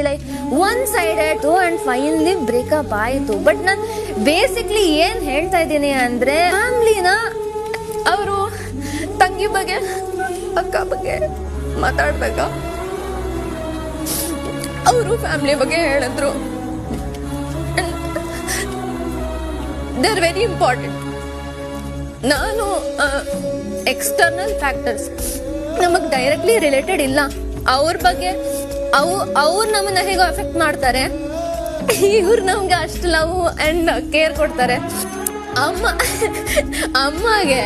Like one sided and finally breakup ಆಯಿತು. But ನಾನು basically ಏನ್ ಹೇಳ್ತಾ ಇದ್ದೀನಿ ಅಂದ್ರೆ, ಫ್ಯಾಮ್ಲಿನ ಅವರು ತಂಗಿ ಬಗ್ಗೆ ಅಕ್ಕ ಬಗ್ಗೆ ಮಾತಾಡ್ದಾಗ ಅವರು ಫ್ಯಾಮಿಲಿ ಬಗ್ಗೆ ಹೇಳಿದ್ರು. They are very important. ನಾನು ಎಕ್ಸ್ಟರ್ನಲ್ ಫ್ಯಾಕ್ಟರ್ಸ್ ನಮಗ್ ಡೈರೆಕ್ಟ್ಲಿ ರಿಲೇಟೆಡ್ ಇಲ್ಲ. ಅವ್ರ ಬಗ್ಗೆ ಅವ್ರು ನಮ್ಮನ್ನ ಹೇಗೋ ಅಫೆಕ್ಟ್ ಮಾಡ್ತಾರೆ, ಇವ್ರು ನಮ್ಗೆ ಅಷ್ಟು ಲವ್ ಅಂಡ್ ಕೇರ್ ಕೊಡ್ತಾರೆ. ಅಮ್ಮಗೆ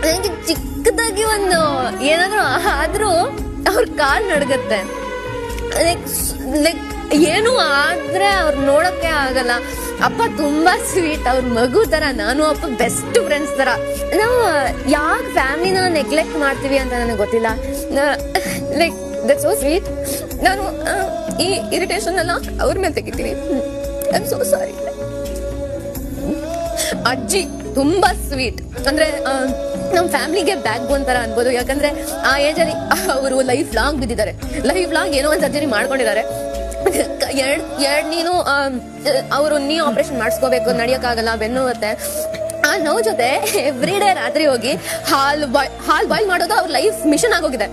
ನನಗೆ ಚಿಕ್ಕದಾಗಿ ಒಂದು ಏನಾದ್ರು ಆದ್ರೂ ಅವ್ರ ಕಾಲ್ ನಡ್ಗತ್ತೆ. ಲೈಕ್ ಏನು ಆದ್ರೆ ಅವ್ರು ನೋಡಕ್ಕೆ ಆಗಲ್ಲ. ಅಪ್ಪ ತುಂಬಾ ಸ್ವೀಟ್, ಅವ್ರ ಮಗು ತರ, ನಾನು ಅಪ್ಪ ಬೆಸ್ಟ್ ಫ್ರೆಂಡ್ಸ್ ತರ. ನಾವು ಯಾಕೆ ಫ್ಯಾಮಿಲಿನ ನೆಗ್ಲೆಕ್ಟ್ ಮಾಡ್ತೀವಿ ಅಂತ ನನಗೆ ಗೊತ್ತಿಲ್ಲ. Like that's so sweet. ನಾನು ಈ ಇರಿಟೇಷನ್ ಎಲ್ಲ ಅವ್ರ ಮೇಲೆ ತೆಗಿತೀನಿ. I am so sorry. ಅಜ್ಜಿ ತುಂಬಾ ಸ್ವೀಟ್, ಅಂದ್ರೆ ನಮ್ಮ ಫ್ಯಾಮಿಲಿಗೆ ಬ್ಯಾಕ್ ಬೋನ್ ತರ ಅನ್ಬೋದು. ಯಾಕಂದ್ರೆ ಆ ಏಜ್ ಅಲ್ಲಿ ಅವರು ಲೈಫ್ ಲಾಂಗ್ ಬಿದ್ದಿದ್ದಾರೆ, ಲೈಫ್ ಲಾಂಗ್ ಏನೋ ಒಂದು ಸರ್ಜರಿ ಮಾಡ್ಕೊಂಡಿದ್ದಾರೆ. ನೀನು ಅವರು ನೀ ಆಪರೇಷನ್ ಮಾಡಿಸ್ಕೋಬೇಕು, ನಡಿಯಕ್ಕಾಗಲ್ಲ, ಬೆನ್ನುತ್ತೆ. ಆ ನೋವು ಜೊತೆ ಎವ್ರಿ ಡೇ ರಾತ್ರಿ ಹೋಗಿ ಹಾಲ್ ಬಾಯ್ಲ್ ಮಾಡೋದು ಅವ್ರ ಲೈಫ್ ಮಿಷನ್ ಆಗೋಗಿದೆ.